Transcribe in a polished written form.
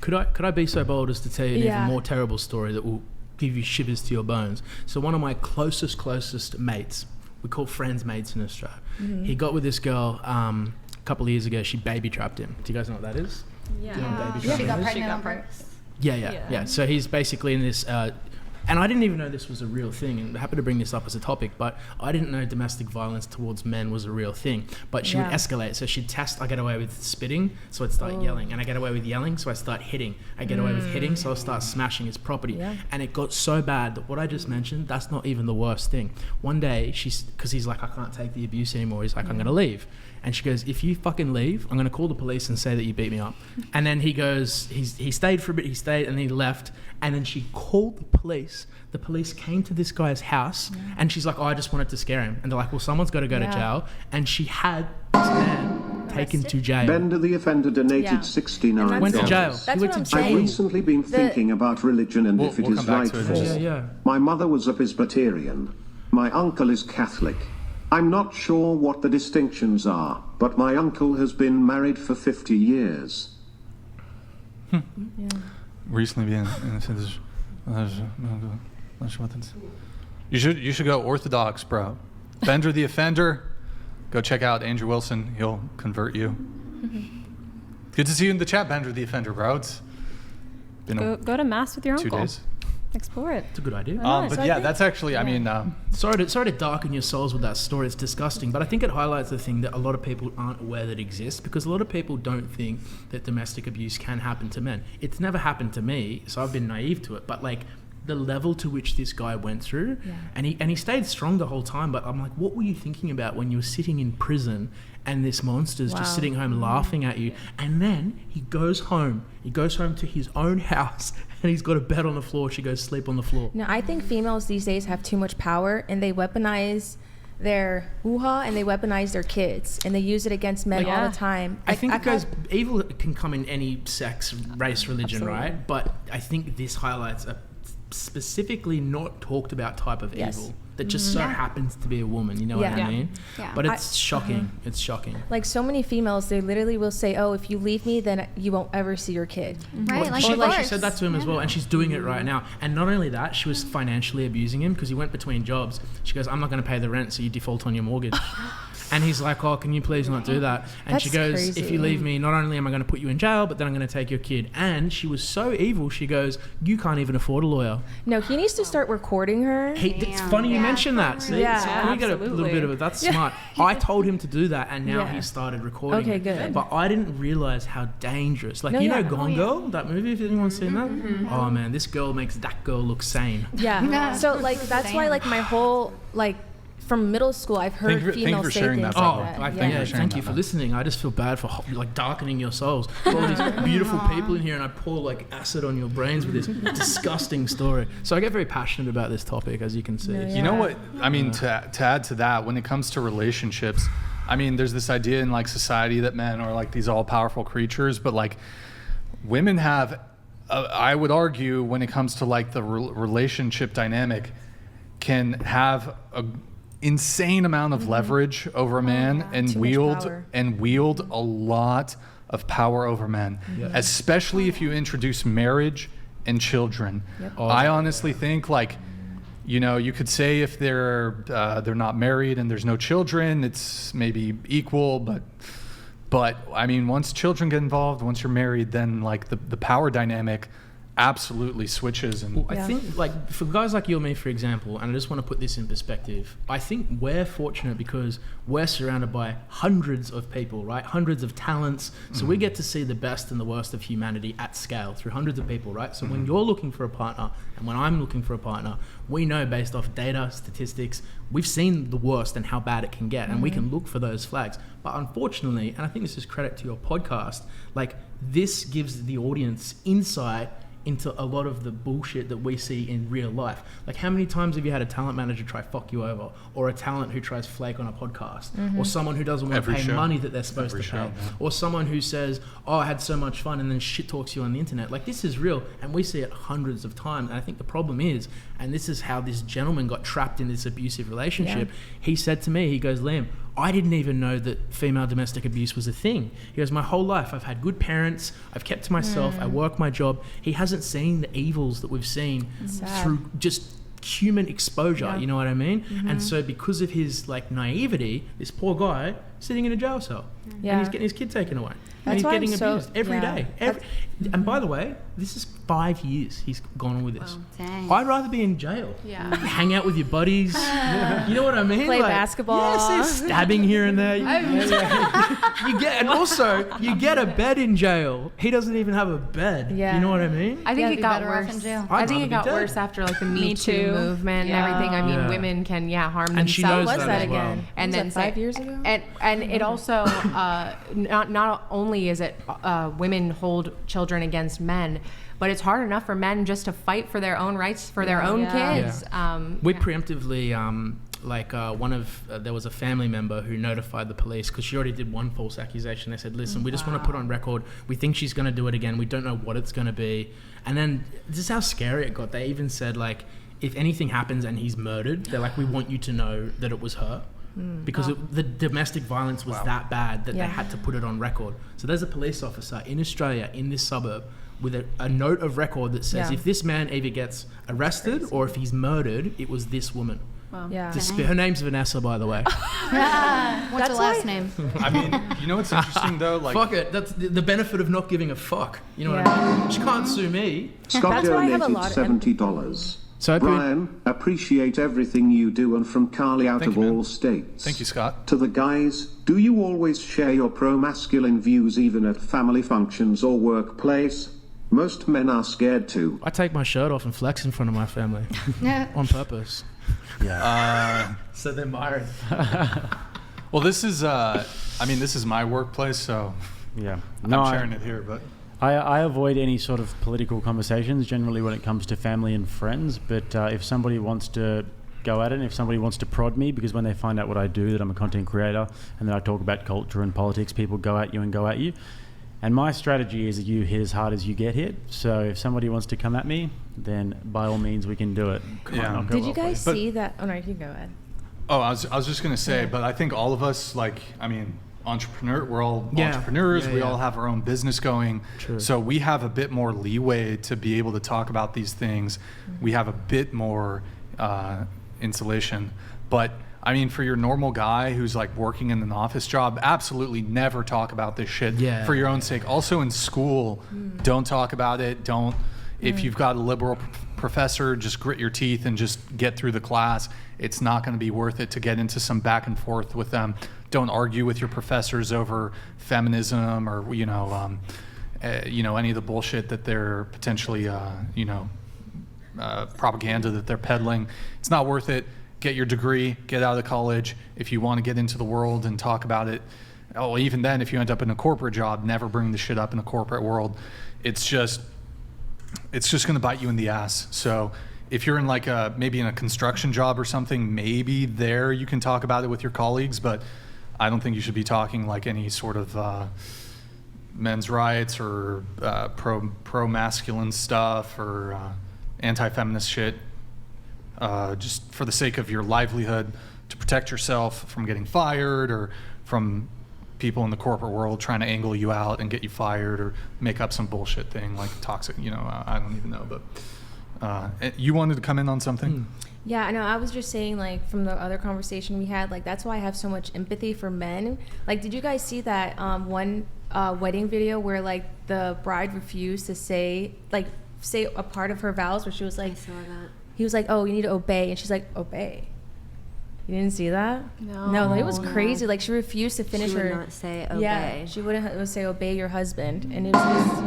Could I be so bold as to tell you an even more terrible story that will give you shivers to your bones? So one of my closest mates, we call friends mates in Australia. He got with this girl a couple of years ago. She baby trapped him. Do you guys know what that is? Yeah. Do you know what baby She trapping got is? pregnant on purpose. Yeah. So he's basically in this, and I didn't even know this was a real thing, and I happen to bring this up as a topic, but I didn't know domestic violence towards men was a real thing. But she would escalate. So she'd test, I get away with spitting, so I'd start yelling, and I get away with yelling, so I start hitting. I get away with hitting, so I'll start smashing his property. Yeah. And it got so bad that what I just mentioned, that's not even the worst thing. One day, because he's like, I can't take the abuse anymore, he's like, I'm going to leave. And she goes, if you fucking leave, I'm going to call the police and say that you beat me up. And then he goes, he stayed for a bit, and then he left. And then she called the police. The police came to this guy's house and she's like, I just wanted to scare him. And they're like, well, someone's got to go to jail. And she had this man taken to jail. Bender the offender donated $69. Went to jail. That's He what went I'm to jail. I've saying. recently been thinking about religion and if it we'll is come back right to it. for Yeah. My mother was a Presbyterian. My uncle is Catholic. I'm not sure what the distinctions are, but my uncle has been married for 50 years. Recently been you should go Orthodox, bro. Bender the offender. Go check out Andrew Wilson. He'll convert you. Good to see you in the chat, Bender the offender, bro. It's been Go to mass with your 2 uncle. days. Explore it. It's a good idea. But yeah, that's actually, I mean, Sorry to darken your souls with that story. It's disgusting, but I think it highlights the thing that a lot of people aren't aware that exists, because a lot of people don't think that domestic abuse can happen to men. It's never happened to me, so I've been naive to it. But like the level to which this guy went through, and he stayed strong the whole time. But I'm like, what were you thinking about when you were sitting in prison and this monster's just sitting home laughing at you? And then he goes home to his own house and he's got a bed on the floor. She goes sleep on the floor. No, I think females these days have too much power and they weaponize their hoo-ha and they weaponize their kids and they use it against men all the time. I think evil can come in any sex, race, religion, Absolutely. right? But I think this highlights a specifically not talked about type of evil that just so happens to be a woman, you know what I mean? Yeah. But it's shocking. It's shocking. Like so many females, they literally will say, oh, if you leave me, then you won't ever see your kid. Right, like She divorce. said that to him as well, and she's doing it right now. And not only that, she was financially abusing him because he went between jobs. She goes, I'm not going to pay the rent, so you default on your mortgage. And he's like, oh, can you please not do that? And That's she goes, crazy. if you leave me, not only am I going to put you in jail, but then I'm going to take your kid. And she was so evil, she goes, you can't even afford a lawyer. No, he needs to start recording her. It's funny you mention that. See, Yeah, so can we get a little bit of it? That's smart. I told him to do that, and now he started recording. Okay, it. good. But I didn't realize how dangerous. Like, No, you know, yeah. Gone Girl, that movie. If anyone's seen that, oh man, this girl makes that girl look sane. Yeah. So like that's why like my whole like from middle school I've heard Thank you females for say sharing things that, like Paul. that. Thank Yeah. you for sharing Thank you that, for man. listening. I just feel bad for like darkening your souls. All these beautiful people in here, and I pour like acid on your brains with this disgusting story. So I get very passionate about this topic, as you can see. Yeah. You know what? I mean, to add to that, when it comes to relationships, I mean, there's this idea in like society that men are like these all-powerful creatures, but like women have, I would argue, when it comes to like the relationship dynamic, can have a insane amount of leverage over a man and Too much power. wield a lot of power over men, especially if you introduce marriage and children. I honestly think like, you know, you could say if they're not married and there's no children, it's maybe equal, but I mean, once children get involved, once you're married, then like the power dynamic absolutely switches. And Well, I think, like, for guys like you and me, for example, and I just want to put this in perspective, I think we're fortunate because we're surrounded by hundreds of people, right? Hundreds of talents. So we get to see the best and the worst of humanity at scale through hundreds of people, right? So when you're looking for a partner and when I'm looking for a partner, we know based off data, statistics, we've seen the worst and how bad it can get, and we can look for those flags. But unfortunately, and I think this is credit to your podcast, like, this gives the audience insight into a lot of the bullshit that we see in real life. Like, how many times have you had a talent manager try fuck you over, or a talent who tries flake on a podcast, or someone who doesn't want to pay money that they're supposed to pay, or someone who says, oh, I had so much fun, and then shit talks you on the internet. Like, this is real, and we see it hundreds of times. And I think the problem is, and this is how this gentleman got trapped in this abusive relationship, he said to me, he goes, Liam, I didn't even know that female domestic abuse was a thing. He goes, my whole life I've had good parents, I've kept to myself, I work my job. He hasn't seen the evils that we've seen through just human exposure, you know what I mean? And so because of his like naivety, this poor guy sitting in a jail cell and he's getting his kid taken away. And That's he's why getting I'm so- abused every yeah. day. And by the way, this is 5 years he's gone on with this. Dang. I'd rather be in jail. Yeah. Hang out with your buddies. You know what I mean? Play basketball. Yes, there's stabbing here and there. You get, and also you get a bed in jail. He doesn't even have a bed. Yeah. You know what I mean? I think Yeah, it be got better off worse. in jail. I I'd think rather it be got dead. worse after like the Me Me Too Too. movement Yeah. and everything. I mean, Yeah. women can harm And she themselves. knows What was that that as well. again? And Was then that say- 5 years ago? And it also not only is it women hold children against men, but it's hard enough for men just to fight for their own rights for their own Yeah. kids. We preemptively, there was a family member who notified the police because she already did one false accusation. They said, listen, we just want to put on record. We think she's going to do it again. We don't know what it's going to be. And then this is how scary it got. They even said, like, if anything happens and he's murdered, they're like, we want you to know that it was her. Because the domestic violence was that bad that they had to put it on record. So there's a police officer in Australia, in this suburb, with a note of record that says if this man either gets arrested or if he's murdered, it was this woman. Yeah. Her name's Vanessa, by the way. What's her last name? I mean, you know what's interesting though? Like, Fuck it. That's the benefit of not giving a fuck. You know what I mean? She can't sue me. Scott That's why I have a donated lot of $70. So I Brian, appreciate everything you do, and from Carly out Thank of you, man. all states. thank you, Scott. To the guys, do you always share your pro-masculine views even at family functions or workplace? Most men are scared to. I take my shirt off and flex in front of my family on purpose. So they're married. Well, this is, this is my workplace, so Yeah. I'm sharing it here, but. I avoid any sort of political conversations generally when it comes to family and friends, but if somebody wants to go at it, and if somebody wants to prod me, because when they find out what I do, that I'm a content creator, and that I talk about culture and politics, people go at you and go at you. And my strategy is that you hit as hard as you get hit. So if somebody wants to come at me, then by all means we can do it. Yeah. I'll go Did well you for guys But- see that? Oh no, you can go ahead. Oh, I was just gonna say, but I think all of us, we're all Yeah. entrepreneurs. Yeah, we yeah. all have our own business going. True. So we have a bit more leeway to be able to talk about these things. We have a bit more insulation. But I mean, for your normal guy who's like working in an office job, absolutely never talk about this shit for your own sake. Also in school, don't talk about it. If you've got a liberal professor, just grit your teeth and just get through the class. It's not going to be worth it to get into some back and forth with them. Don't argue with your professors over feminism or any of the bullshit that they're potentially propaganda that they're peddling. It's not worth it. Get your degree, get out of college. If you want to get into the world and talk about it, even then, if you end up in a corporate job, never bring the shit up in the corporate world. It's just going to bite you in the ass. So if you're in maybe in a construction job or something, maybe there you can talk about it with your colleagues, but I don't think you should be talking like any sort of men's rights or pro-masculine stuff or anti-feminist shit, just for the sake of your livelihood, to protect yourself from getting fired or from people in the corporate world trying to angle you out and get you fired or make up some bullshit thing like toxic, I don't even know, but you wanted to come in on something? Yeah, I know. I was just saying, from the other conversation we had, that's why I have so much empathy for men. Did you guys see that one wedding video where, the bride refused to say a part of her vows, where she was like, I saw that. he was like, oh, you need to obey. And she's like, obey. You didn't see that? No. No, it was No. crazy. She refused to finish She would her. not say obey. Yeah, she wouldn't say obey your husband. And it was just